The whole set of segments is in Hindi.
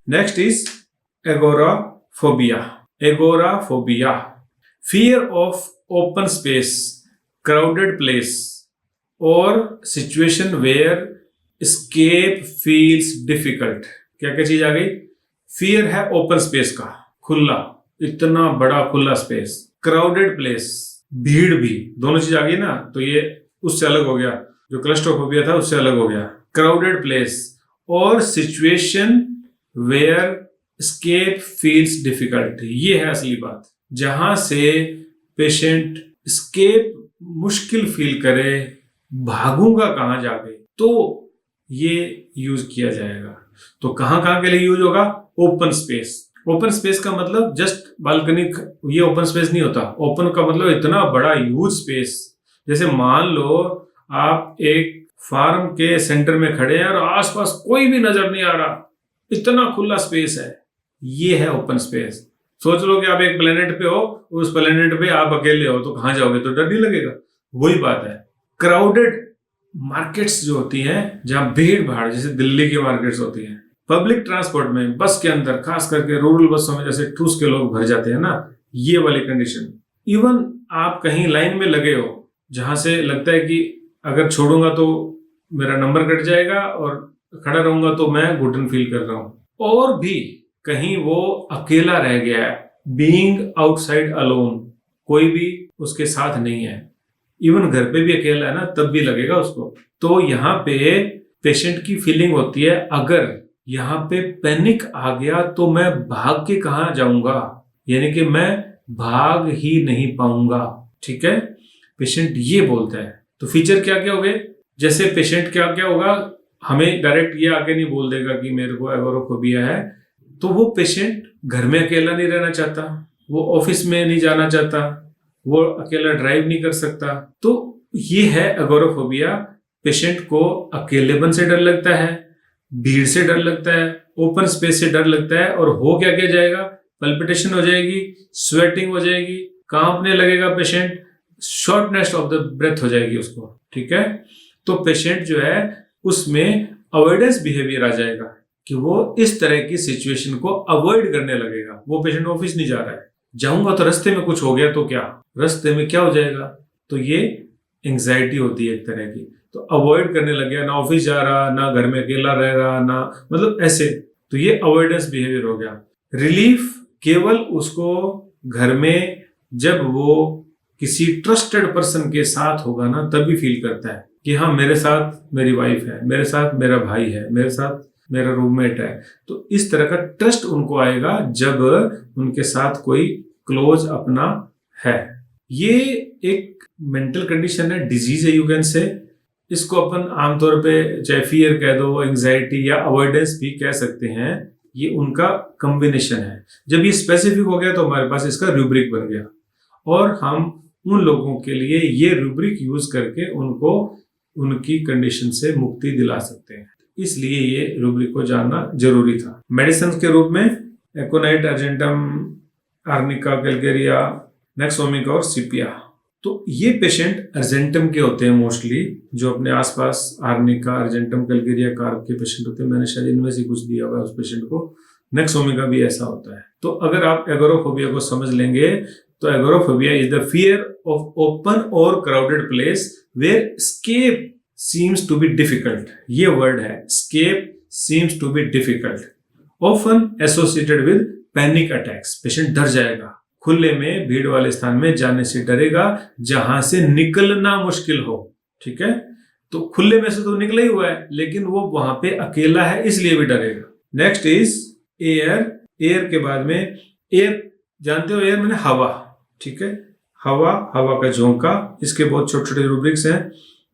Next is agoraphobia. Agoraphobia, fear of open space, crowded place, or situation where escape feels difficult। क्या क्या चीज आ गई? फियर है ओपन स्पेस का, खुला, इतना बड़ा खुला स्पेस। क्राउडेड प्लेस, भीड़ भी, दोनों चीज आ गई ना, तो ये उससे अलग हो गया, जो क्लस्ट्रोफोबिया था उससे अलग हो गया। क्राउडेड प्लेस और situation where escape feels difficult, ये है असली बात, जहां से पेशेंट escape मुश्किल फील करे, भागूंगा कहां जाके, तो ये यूज किया जाएगा। तो कहां कहां के लिए यूज होगा? Open space. ओपन स्पेस का मतलब जस्ट बालकनी, ये ओपन स्पेस नहीं होता। ओपन का मतलब इतना बड़ा ह्यूज स्पेस। जैसे मान लो आप एक फार्म के सेंटर में खड़े हैं और आसपास कोई भी नजर नहीं आ रहा, इतना खुला स्पेस है, ये है ओपन स्पेस। सोच लो कि आप एक प्लेनेट पे हो, उस प्लेनेट पे आप अकेले हो, तो कहां जाओगे? तो डर नहीं लगेगा। वही बात है। क्राउडेड मार्केट्स जो होती हैं, जहां भीड़ भाड़, जैसे दिल्ली की मार्केट्स होती हैं, पब्लिक ट्रांसपोर्ट में, बस के अंदर, खास करके रूरल बसों में जैसे ठूस के लोग भर जाते हैं ना, ये वाली कंडीशन। इवन आप कहीं लाइन में लगे हो, जहां से लगता है कि अगर छोड़ूंगा तो मेरा नंबर कट जाएगा और खड़ा रहूंगा तो मैं घुटन फील कर रहा हूं, और भी कहीं वो अकेला रह गया है, बीइंग आउटसाइड अलोन, कोई भी उसके साथ नहीं है, इवन घर पे भी अकेला है ना, तब भी लगेगा उसको। तो यहाँ पे पेशेंट की फीलिंग होती है, अगर यहाँ पे पैनिक आ गया तो मैं भाग के कहाँ जाऊंगा, यानी कि मैं भाग ही नहीं पाऊंगा। ठीक है, पेशेंट ये बोलता है। तो फीचर क्या क्या हो गए? जैसे पेशेंट क्या क्या होगा, हमें डायरेक्ट ये आके नहीं बोल देगा कि मेरे को एगोराफोबिया है, तो वो पेशेंट घर में अकेला नहीं रहना चाहता, वो ऑफिस में नहीं जाना चाहता, वो अकेला ड्राइव नहीं कर सकता। तो ये है एगोराफोबिया। पेशेंट को अकेलेपन से डर लगता है, भीड़ से डर लगता है, ओपन स्पेस से डर लगता है, और हो क्या क्या जाएगा? पल्पिटेशन हो जाएगी, स्वेटिंग हो जाएगी, कांपने लगेगा patient, shortness of the breath हो जाएगी उसको। ठीक है, तो पेशेंट जो है उसमें अवॉइडेंस बिहेवियर आ जाएगा, कि वो इस तरह की सिचुएशन को अवॉइड करने लगेगा। वो पेशेंट ऑफिस नहीं जा रहा है, जाऊंगा तो रास्ते में कुछ हो गया तो क्या, रास्ते में क्या हो जाएगा, तो ये एंजाइटी होती है एक तरह की। तो अवॉइड करने लग गया, ना ऑफिस जा रहा, ना घर में अकेला रह रहा, ना मतलब ऐसे, तो ये अवॉइडेंस बिहेवियर हो गया। रिलीफ केवल उसको घर में जब वो किसी ट्रस्टेड पर्सन के साथ होगा ना, तभी फील करता है कि हाँ, मेरे साथ मेरी वाइफ है, मेरे साथ मेरा भाई है, मेरे साथ मेरा रूममेट है। तो इस तरह का ट्रस्ट उनको आएगा जब उनके साथ कोई क्लोज अपना है। ये एक मेंटल कंडीशन है, डिजीज है, यू कैन से। इसको अपन आमतौर पे चाहे फियर कह दो, एंजाइटी या अवॉइडेंस भी कह सकते हैं। ये उनका कॉम्बिनेशन है। जब ये स्पेसिफिक हो गया तो हमारे पास इसका रूब्रिक बन गया, और हम उन लोगों के लिए ये रूब्रिक यूज करके उनको उनकी कंडीशन से मुक्ति दिला सकते हैं। इसलिए ये रूब्रिक को जानना जरूरी था। मेडिसिन के रूप में एकोनाइट, अर्जेंटम, आर्निका, कैलकेरिया, नेक्सोमिका और सीपिया। तो ये पेशेंट अर्जेंटम के होते हैं मोस्टली, जो अपने आसपास आर्निका, अर्जेंटम, कैलकेरिया कार्ब के पेशेंट होते हैं। मैंने शायद इनमें से कुछ दिया हुआ है उस पेशेंट को। नेक्सोमिका भी ऐसा होता है। तो अगर आप एगोराफोबिया को समझ लेंगे तो agoraphobia is the fear of open और crowded place where escape seems to be difficult। ये वर्ड है, escape seems to be difficult, often associated with panic attacks। Patient डर जाएगा, खुले में भीड़ वाले स्थान में जाने से डरेगा जहां से निकलना मुश्किल हो। ठीक है, तो खुले में से तो निकला ही हुआ है, लेकिन वो वहां पे अकेला है, इसलिए भी डरेगा। Next is air. एयर के बाद में, एयर जानते हो, एयर मैंने हवा। ठीक है, हवा, हवा का झोंका। इसके बहुत छोटे छोटे रूब्रिक्स हैं,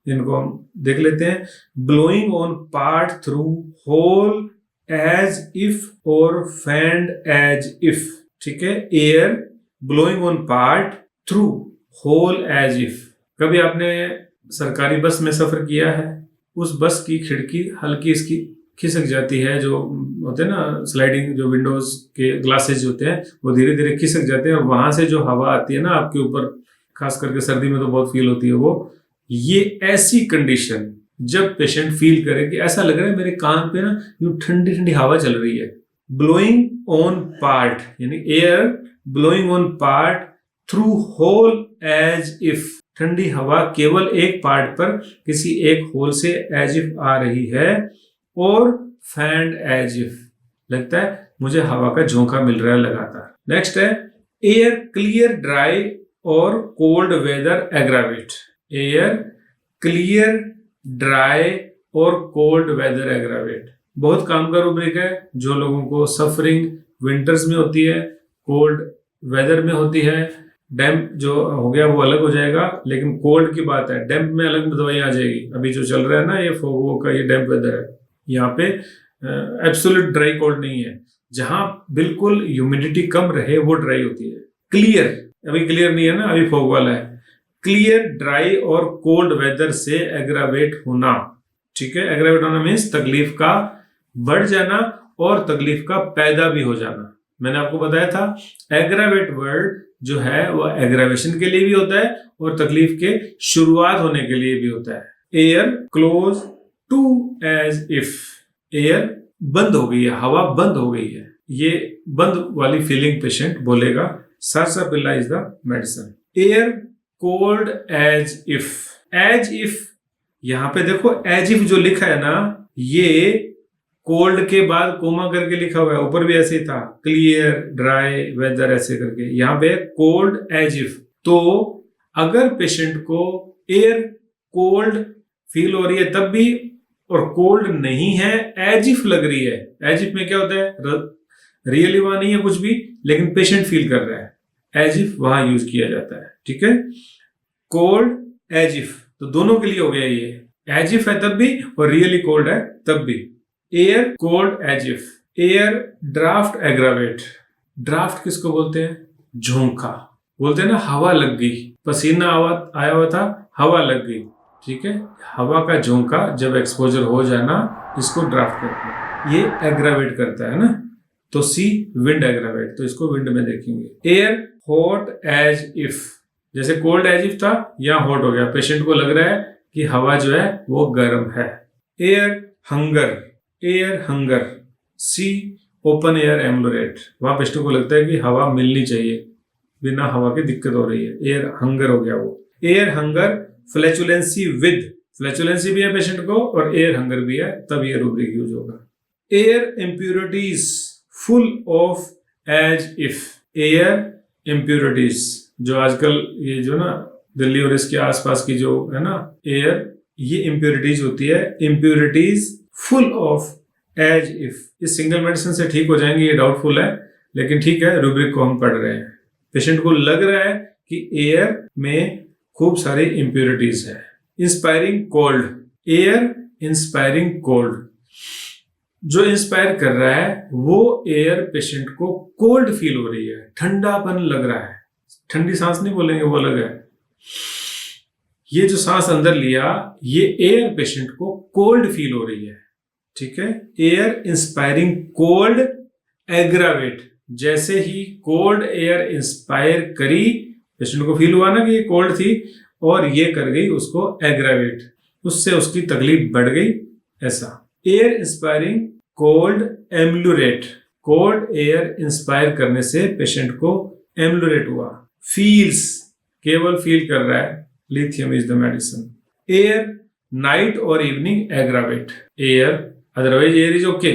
इनको हम देख लेते हैं। Blowing on part through hole as if और फैंड एज इफ। ठीक है, air blowing on part through hole as if. कभी आपने सरकारी बस में सफर किया है? उस बस की खिड़की हल्की इसकी खिसक जाती है, जो होते हैं ना स्लाइडिंग, जो विंडोज के ग्लासेज होते हैं वो धीरे धीरे खिसक जाते हैं, और वहां से जो हवा आती है ना आपके ऊपर, खास करके सर्दी में तो बहुत फील होती है वो। ये ऐसी कंडीशन जब पेशेंट फील करे कि ऐसा लग रहा है मेरे कान पे ना यूं ठंडी ठंडी हवा चल रही है, ब्लोइंग ऑन पार्ट, यानी air blowing on part through hole as if, ठंडी हवा केवल एक पार्ट पर किसी एक होल से एज इफ आ रही है, और फैंड एज इफ, लगता है मुझे हवा का झोंका मिल रहा है लगातार। नेक्स्ट है एयर क्लियर ड्राई और cold weather aggravate, air clear dry और कोल्ड वेदर एग्रावेट, बहुत काम का रूब्रिक है। जो लोगों को सफरिंग विंटर्स में होती है, कोल्ड वेदर में होती है, डैम्प जो हो गया वो अलग हो जाएगा, लेकिन कोल्ड की बात है, डैम्प में अलग दवाई आ जाएगी। अभी जो चल रहा है ना ये फोगो का, ये डैम्प वेदर है। यहाँ पे एब्सोल्यूट ड्राई कोल्ड नहीं है, जहां बिल्कुल ह्यूमिडिटी कम रहे वो ड्राई होती है। क्लियर, अभी क्लियर नहीं है ना, अभी फोग वाला है। क्लियर ड्राई और कोल्ड वेदर से एग्रावेट होना, ठीक है। एग्रावेट होना मीन्स तकलीफ का बढ़ जाना और तकलीफ का पैदा भी हो जाना। मैंने आपको बताया था एग्रावेट वर्ड जो है वो एग्रावेशन के लिए भी होता है और तकलीफ के शुरुआत होने के लिए भी होता है। Air close to as if, air बंद हो गई है, हवा बंद हो गई है, ये बंद वाली फीलिंग पेशेंट बोलेगा। Sarsaparilla is the medicine. Air cold as if, as if, यहां पे देखो एज इफ जो लिखा है ना, ये कोल्ड के बाद कोमा करके लिखा हुआ है, ऊपर भी ऐसे ही था, क्लियर ड्राई वेदर ऐसे करके, यहाँ पे कोल्ड एज इफ। तो अगर पेशेंट को एयर कोल्ड फील हो रही है तब भी, और कोल्ड नहीं है, एज इफ लग रही है, एज इफ में क्या होता है, रियली वहां नहीं है कुछ भी, लेकिन पेशेंट फील कर रहा है, एज इफ वहां यूज किया जाता है, ठीक है। कोल्ड एज इफ, तो दोनों के लिए हो गया ये, एज इफ है तब भी और रियली कोल्ड है तब भी। Air cold as if, air draft aggravate, draft किसको बोलते हैं, झोंका बोलते हैं ना, हवा लग गई, पसीना आया हुआ था, हवा लग गई, ठीक है। हवा का झोंका जब एक्सपोजर हो जाना, इसको ड्राफ्ट करते हैं, ये एग्रावेट करता है ना। तो सी विंड एग्रावेट, तो इसको विंड में देखेंगे। एयर हॉट एज इफ, जैसे कोल्ड एज इफ था, यहाँ हॉट हो गया, पेशेंट को लग रहा है कि हवा जो है वो गर्म है। एयर हंगर, एयर हंगर, सी ओपन एयर एम्लोरेट, वहां पेशेंट को लगता है कि हवा मिलनी चाहिए, बिना हवा की दिक्कत हो रही है, एयर हंगर हो गया वो। एयर हंगर फ्लैचुलेंसी विद, फ्लैचुलेंसी भी है पेशेंट को और एयर हंगर भी है, तब ये रूब्रिक यूज होगा। Air impurities full of as if, air impurities जो आजकल ये जो ना दिल्ली और इसके आसपास की जो है ना एयर, ये इम्प्यूरिटीज होती है। Impurities full of as if, इस सिंगल मेडिसिन से ठीक हो जाएंगे, ये डाउटफुल है, लेकिन ठीक है, रूब्रिक को हम पढ़ रहे हैं। पेशेंट को लग रहा है कि एयर में खूब सारी इम्प्यूरिटीज है। Inspiring cold, air inspiring cold, जो इंस्पायर कर रहा है वो एयर पेशेंट को कोल्ड फील हो रही है, ठंडापन लग रहा है, ठंडी सांस नहीं बोलेंगे, वो अलग है। ये जो सांस अंदर लिया, ये एयर पेशेंट को कोल्ड फील हो रही है, ठीक है। एयर इंस्पायरिंग कोल्ड एग्रावेट, जैसे ही कोल्ड एयर इंस्पायर करी, पेशेंट को फील हुआ ना कि ये कोल्ड थी, और ये कर गई उसको एग्रावेट, उससे उसकी तकलीफ बढ़ गई, ऐसा। Air inspiring cold ameliorate, cold air inspire करने से पेशेंट को एम्लुरेट हुआ। फील्स, केवल फील कर रहा है, lithium is the medicine. Air night और evening aggravate, air otherwise air is okay,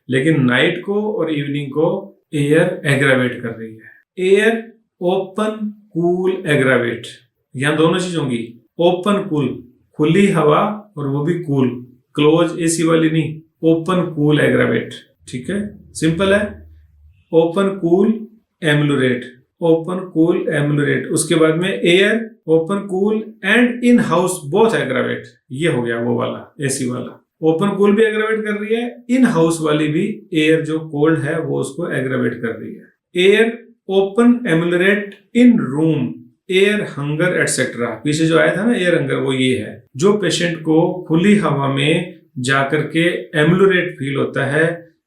लेकिन नाइट को और इवनिंग को एयर एग्रावेट कर रही है। एयर ओपन कूल एग्रावेट, यहां दोनों चीज होंगी, ओपन कूल, खुली हवा और वो भी कूल, क्लोज एसी वाली नहीं, ओपन कूल एग्रावेट, ठीक है, सिंपल है। ओपन कूल एम्लुरेट, ओपन कूल एम्लुरेट, उसके बाद में air open cool and in house both aggravate, ये हो गया वो वाला एसी वाला। ओपन कूल भी एग्रावेट कर रही है, इन हाउस वाली भी एयर जो कोल्ड है वो उसको एग्रावेट कर रही है। Air open ameliorate in room, air hunger etcetera, पीछे जो आया था ना एयर हंगर, वो ये है, जो पेशेंट को खुली हवा में जाकर के एम्लुरेट फील होता है,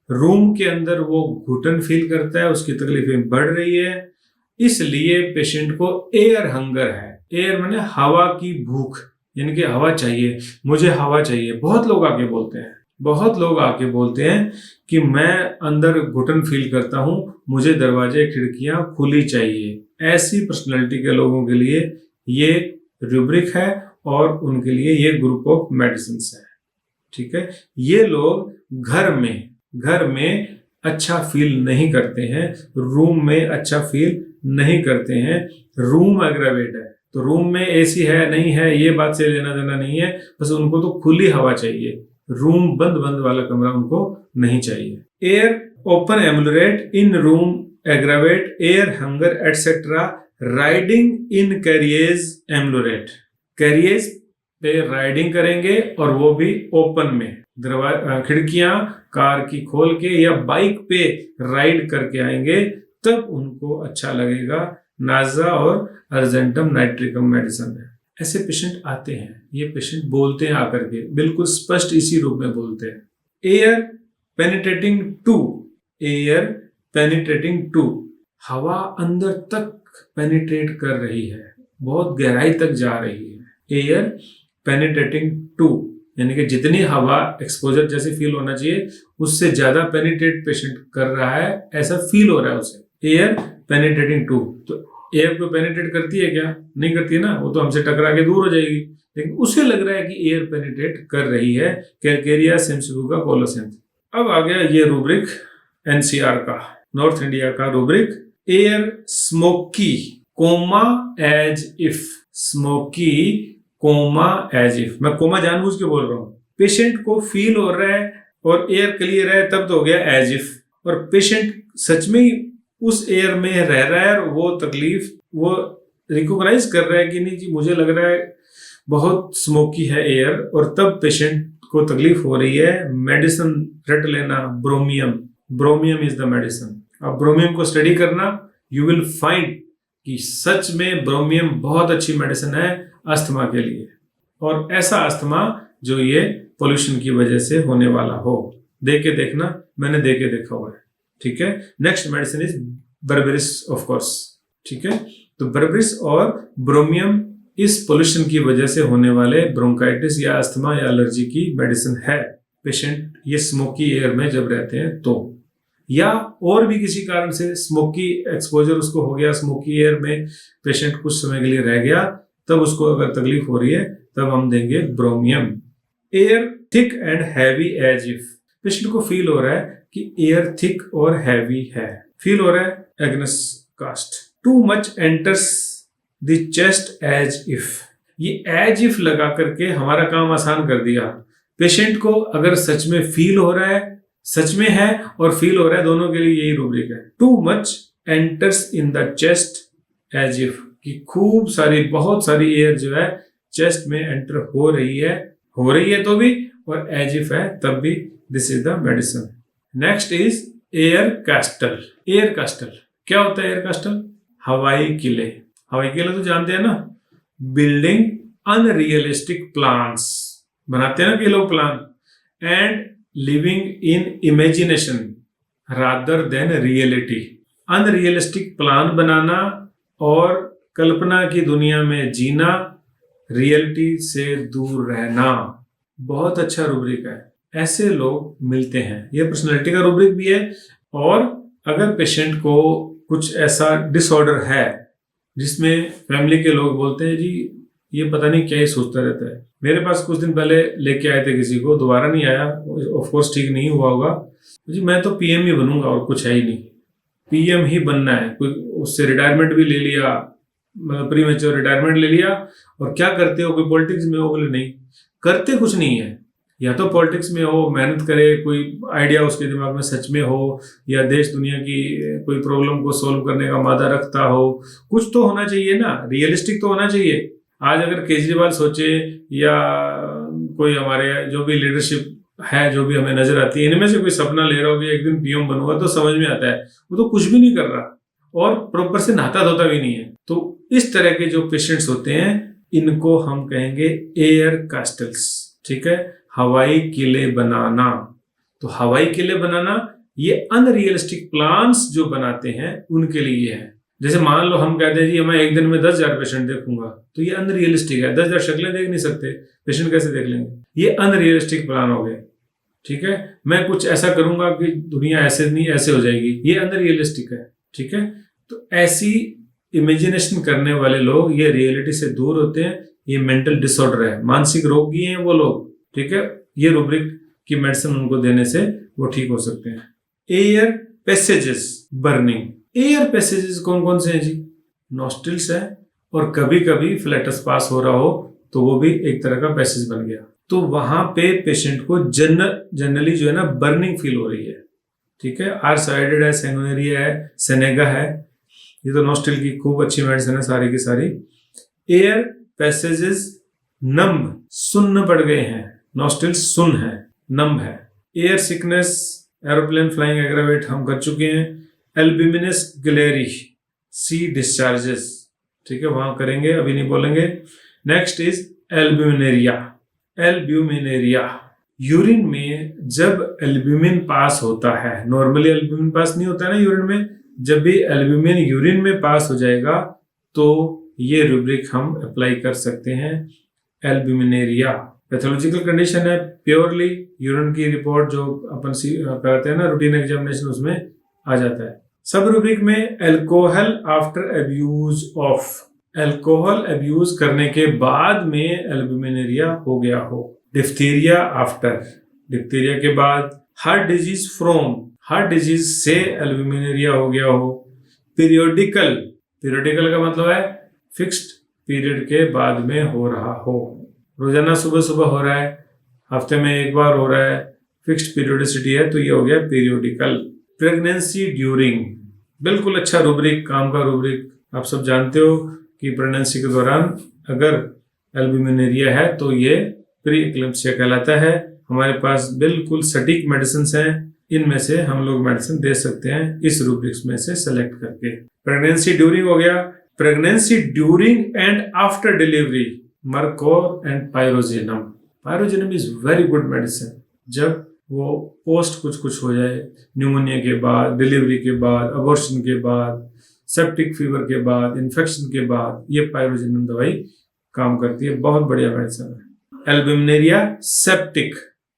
रूम के अंदर वो घुटन फील करता है, उसकी तकलीफें बढ़ रही है, इसलिए पेशेंट को एयर हंगर है। एयर माने हवा की भूख, यानी कि हवा चाहिए, मुझे हवा चाहिए, बहुत लोग आके बोलते हैं। बहुत लोग आके बोलते हैं कि मैं अंदर घुटन फील करता हूं, मुझे दरवाजे खिड़कियां खुली चाहिए। ऐसी पर्सनैलिटी के लोगों के लिए ये रूब्रिक है और उनके लिए ये ग्रुप ऑफ मेडिसिन है। ठीक है, ये लोग घर में अच्छा फील नहीं करते हैं, रूम में अच्छा फील नहीं करते हैं। रूम एग्रावेट है तो रूम में एसी है नहीं है ये बात से लेना देना नहीं है, बस उनको तो खुली हवा चाहिए। रूम बंद वाला कमरा उनको नहीं चाहिए। Air open ambulate in room aggravate air hunger etcetera riding in carriers ambulate. Carriers पे राइडिंग करेंगे और वो भी ओपन में, खिड़कियां कार की खोल के या बाइक पे राइड करके आएंगे तब उनको अच्छा लगेगा। नाजा और अर्जेंटम नाइट्रिकम मेडिसिन है। ऐसे पेशेंट आते हैं, ये पेशेंट बोलते हैं आकर के, बिल्कुल स्पष्ट इसी रूप में बोलते हैं। Air penetrating to, air penetrating to, हवा अंदर तक पेनिट्रेट कर रही है, बहुत गहराई तक जा रही है। एयर पेनिट्रेटिंग टू यानी कि जितनी हवा एक्सपोजर जैसे फील होना चाहिए उससे ज्यादा पेनिट्रेट पेशेंट कर रहा है, ऐसा फील हो रहा है उसे। एयर पेनिट्रेटिंग टू, तो एयर को पेनिट्रेट करती है क्या? नहीं करती है ना, वो तो हमसे टकरा के दूर हो जाएगी, लेकिन उसे लग रहा है कि एयर पेनिट्रेट कर रही है। Calcarea cimicifuga colocynth. अब आ गया ये रूब्रिक एनसीआर का, नॉर्थ इंडिया का rubric. Air smoky coma as if, smoky coma as if, मैं कोमा जानबूझ के बोल रहा हूं। पेशेंट को फील हो रहा है और एयर क्लियर है तब तो हो गया एज इफ, और पेशेंट सच में ही उस एयर में रह रहा है और वो तकलीफ वो रिकॉग्नाइज कर रहा है कि नहीं जी मुझे लग रहा है बहुत स्मोकी है एयर, और तब पेशेंट को तकलीफ हो रही है। मेडिसिन रट लेना, ब्रोमियम, ब्रोमियम इज द मेडिसिन। अब ब्रोमियम को स्टडी करना, यू विल फाइंड कि सच में ब्रोमियम बहुत अच्छी मेडिसिन है अस्थमा के लिए, और ऐसा अस्थमा जो ये पोल्यूशन की वजह से होने वाला हो। दे के देखना, मैंने दे के देखा हुआ है। ठीक है, next medicine is berberis of course. ठीक है, तो बर्बेरिस और ब्रोमियम इस पोल्यूशन की वजह से होने वाले ब्रोंकाइटिस या अस्थमा या एलर्जी की मेडिसिन है। पेशेंट ये स्मोकी एयर में जब रहते हैं तो, या और भी किसी कारण से स्मोकी एक्सपोजर उसको हो गया, स्मोकी एयर में पेशेंट कुछ समय के लिए रह गया, तब उसको अगर तकलीफ हो रही है तब हम देंगे bromium. Air thick and heavy as if, patient को फील हो रहा है कि एयर थिक और हैवी है, फील हो रहा है agnus castus. Too much enters the chest as if, ये एज इफ लगा करके हमारा काम आसान कर दिया। पेशेंट को अगर सच में फील हो रहा है, सच में है और फील हो रहा है, दोनों के लिए यही रूब्रिक है। Too much enters in the chest as if, कि खूब सारी बहुत सारी एयर जो है चेस्ट में एंटर हो रही है तो भी, और एज इफ है तब भी, this is the medicine. Next is air castle. Air castle क्या होता है? एयर कैस्टल हवाई किले। हवाई किले तो जानते हैं ना, बिल्डिंग अनरियलिस्टिक प्लान्स, बनाते हैं ना कि लोग plan, and living in imagination rather than reality. Unrealistic plan बनाना और कल्पना की दुनिया में जीना, रियलिटी से दूर रहना, बहुत अच्छा रूब्रिक है। ऐसे लोग मिलते हैं, ये पर्सनालिटी का रूब्रिक भी है। और अगर पेशेंट को कुछ ऐसा डिसऑर्डर है जिसमें फैमिली के लोग बोलते हैं जी ये पता नहीं क्या ही सोचता रहता है। मेरे पास कुछ दिन पहले लेके आए थे किसी को, दोबारा नहीं आया, ऑफ कोर्स ठीक नहीं हुआ होगा जी, मैं तो पीएम ही बनूंगा और कुछ है ही नहीं, पीएम ही बनना है। कोई उससे रिटायरमेंट भी ले लिया, प्री मैच्योर रिटायरमेंट ले लिया, और क्या करते हो, कोई पॉलिटिक्स में हो? बोले नहीं, करते कुछ नहीं है। या तो पॉलिटिक्स में हो, मेहनत करे, कोई आइडिया उसके दिमाग में सच में हो, या देश दुनिया की कोई प्रॉब्लम को सोल्व करने का मादा रखता हो, कुछ तो होना चाहिए ना, रियलिस्टिक तो होना चाहिए। आज अगर केजरीवाल सोचे या कोई हमारे जो भी लीडरशिप है जो भी हमें नजर आती है, इनमें से कोई सपना ले रहा हो कि एक दिन पीएम बनूंगा, तो समझ में आता है वो तो कुछ भी नहीं कर रहा और प्रॉपर से नहाता धोता भी नहीं है। तो इस तरह के जो पेशेंट्स होते हैं इनको हम कहेंगे एयर कैस्टल्स। ठीक है, हवाई किले बनाना। तो हवाई किले बनाना ये अनरियलिस्टिक प्लान्स जो बनाते हैं उनके लिए है। जैसे मान लो हम कहते हैं जी मैं एक दिन में 10,000 पेशेंट देखूंगा, तो ये अनरियलिस्टिक है। 10,000 शक्लें देख नहीं सकते, पेशेंट कैसे देख लेंगे? ये अनरियलिस्टिक प्लान हो गए। ठीक है, मैं कुछ ऐसा करूंगा कि दुनिया ऐसे नहीं ऐसे हो जाएगी, ये अनरियलिस्टिक है। ठीक है, तो ऐसी इमेजिनेशन करने वाले लोग ये रियलिटी से दूर होते हैं, ये मेंटल डिसऑर्डर है, मानसिक रोगी हैं वो लोग। ठीक है, ये रूब्रिक की मेडिसिन उनको देने से वो ठीक हो सकते हैं। Air passages burning, air passages कौन कौन से हैं जी? नॉस्ट्रिल्स है, और कभी कभी फ्लैटस पास हो रहा हो तो वो भी एक तरह का पैसेज बन गया, तो वहां पे पेशेंट को जनरली जो है ना बर्निंग फील हो रही है। ठीक है, आर्साइडेड है, सैंगुनेरिया है, सेनेगा है, ये तो नॉस्ट्रिल की खूब अच्छी मेडिसिन है सारी की सारी। एयर पैसेजेस नम्ब, सुन्न पड़ गए हैं, नॉस्ट्रिल सुन है, नम्ब है। Air sickness, aeroplane flying aggravate हम कर चुके हैं। एल्ब्यूमिनस ग्लेरी, सी डिस्चार्जेस, ठीक है वहां करेंगे, अभी नहीं बोलेंगे। नेक्स्ट इज एल्ब्यूमिनेरिया, एल्ब्यूमिनेरिया यूरिन में जब एल्ब्यूमिन पास होता है, नॉर्मली एल्ब्यूमिन पास नहीं होता है ना यूरिन में, जब भी एल्ब्यूमिन यूरिन में पास हो जाएगा तो ये रूब्रिक हम अप्लाई कर सकते हैं। एल्ब्यूमिनेरिया पैथोलॉजिकल कंडीशन है, प्योरली यूरिन की रिपोर्ट जो अपन कराते हैं ना रूटीन एग्जामिनेशन, उसमें आ जाता है। सब रूब्रिक में alcohol after abuse of, alcohol abuse करने के बाद में एल्ब्यूमिनेरिया हो गया हो। डिप्थीरिया आफ्टर, डिप्थीरिया के बाद। Heart disease from, heart disease से एल्ब्यूमिनेरिया हो गया हो। पीरियोडिकल, पीरियोडिकल का मतलब है फिक्स्ड पीरियड के बाद में हो रहा हो, रोजाना सुबह सुबह हो रहा है, हफ्ते में एक बार हो रहा है, फिक्स्ड पीरियोडिसिटी है, तो ये हो गया पीरियोडिकल। प्रेगनेंसी ड्यूरिंग, बिल्कुल अच्छा रूब्रिक, काम का रूब्रिक। आप सब जानते हो कि प्रेगनेंसी के दौरान अगर एल्ब्यूमिनेरिया है तो ये प्री एक्लेम्पसिया कहलाता है। हमारे पास बिल्कुल सटीक मेडिसिन हैं, इनमें से हम लोग मेडिसिन दे सकते हैं इस रूब्रिक्स में से सेलेक्ट करके। प्रेगनेंसी ड्यूरिंग हो गया। Pregnancy during and after delivery, merc cor and pyrogenium, pyrogenium is very good medicine. जब वो पोस्ट कुछ हो जाए, न्यूमोनिया के बाद, डिलीवरी के बाद, अबॉर्शन के बाद, सेप्टिक फीवर के बाद, इन्फेक्शन के बाद, ये पायरोजिनम दवाई काम करती है, बहुत बढ़िया मेडिसिन है। एल्ब्यूमिनेरिया सेप्टिक,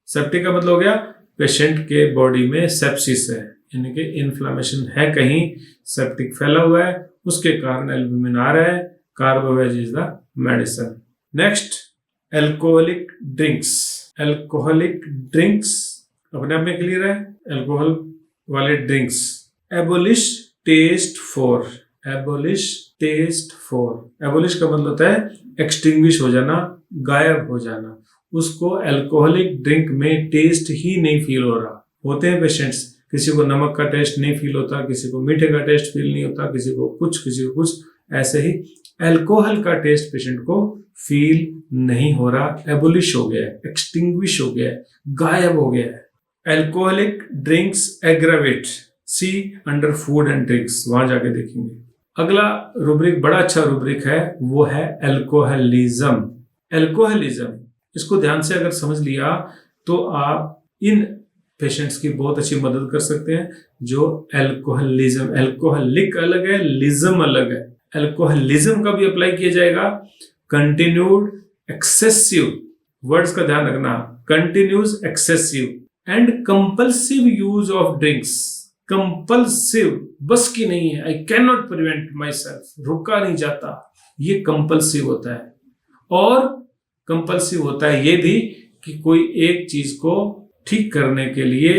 सेप्टिक का मतलब हो गया पेशेंट के बॉडी में सेप्सिस है, यानी कि इन्फ्लामेशन है, कहीं सेप्टिक फैला हुआ है, उसके कारण एल्ब्यूमिन आ रहा है। Carbo veg is the medicine. Next alcoholic drinks, alcoholic drinks अपने आप में क्लियर है, अल्कोहल वाले drinks. Abolish taste for, abolish taste for, abolish का मतलब होता है एक्सटिंग्विश हो जाना, गायब हो जाना, उसको अल्कोहलिक ड्रिंक में टेस्ट ही नहीं फील हो रहा। होते हैं पेशेंट्स, किसी को नमक का टेस्ट नहीं फील होता, किसी को मीठे का टेस्ट फील नहीं होता, किसी को कुछ, ऐसे ही अल्कोहल का टेस्ट पेशेंट को फील नहीं हो रहा, एबोलिश हो गया है, एक्सटिंग्विश हो गया है, गायब हो गया है। Alcoholic drinks aggravate, see under food and drinks, वहां जाके देखेंगे। अगला रूब्रिक बड़ा अच्छा रूब्रिक है, वो है अल्कोहलिज्म। अल्कोहलिज्म, इसको ध्यान से अगर समझ लिया तो आप इन पेशेंट्स की बहुत अच्छी मदद कर सकते हैं जो अल्कोहलिज्म, अल्कोहलिक अलग है, लिज्म अलग है। अल्कोहलिज्म का भी अप्लाई किया जाएगा। कंटिन्यूड एक्सेसिव, वर्ड्स का ध्यान रखना, continuous excessive and compulsive use of drinks. Compulsive, बस की नहीं है, I can not prevent my self, रुका नहीं जाता, ये कंपल्सिव होता है। और कंपल्सिव होता है ये भी कि कोई एक चीज को ठीक करने के लिए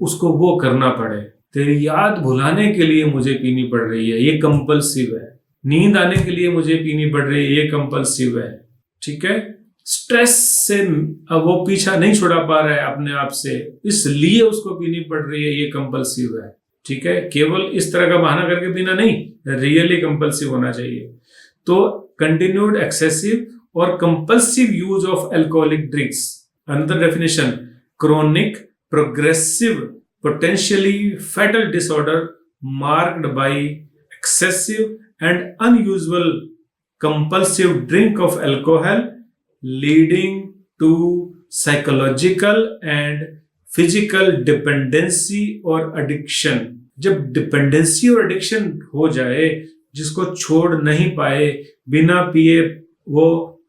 उसको वो करना पड़े, तेरी याद भुलाने के लिए मुझे पीनी पड़ रही है, ये कंपल्सिव है। नींद आने के लिए मुझे पीनी पड़ रही है, ये कंपल्सिव है। ठीक है, स्ट्रेस से अब वो पीछा नहीं छुड़ा पा रहा है अपने आप से, इसलिए उसको पीनी पड़ रही है, ये कंपल्सिव है। ठीक है, केवल इस तरह का बहाना करके पीना नहीं, रियली कंपल्सिव होना चाहिए। तो कंटिन्यूड एक्सेसिव और compulsive use of alcoholic drinks. Another definition, chronic, progressive, potentially fatal disorder marked by excessive and unusual compulsive drink of alcohol leading to psychological and physical dependency or addiction। जब डिपेंडेंसी और एडिक्शन हो जाए, जिसको छोड़ नहीं पाए, बिना पिए वो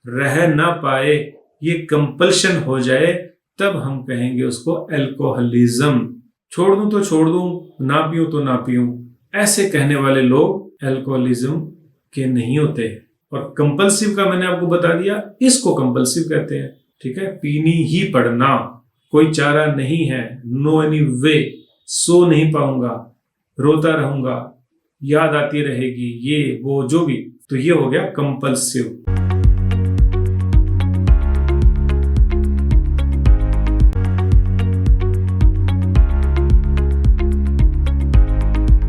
रह ना पाए, ये कंपल्शन हो जाए, तब हम कहेंगे उसको अल्कोहलिज्म। छोड़ दूं तो छोड़ दूं, ना पीऊं तो ना पीऊं, ऐसे कहने वाले लोग अल्कोहलिज्म के नहीं होते। और कंपल्सिव का मैंने आपको बता दिया, इसको कंपल्सिव कहते हैं। ठीक है, पीनी ही पड़ना, कोई चारा नहीं है, नो एनी वे, सो नहीं पाऊंगा, रोता रहूंगा, याद आती रहेगी, ये वो जो भी, तो ये हो गया कंपल्सिव।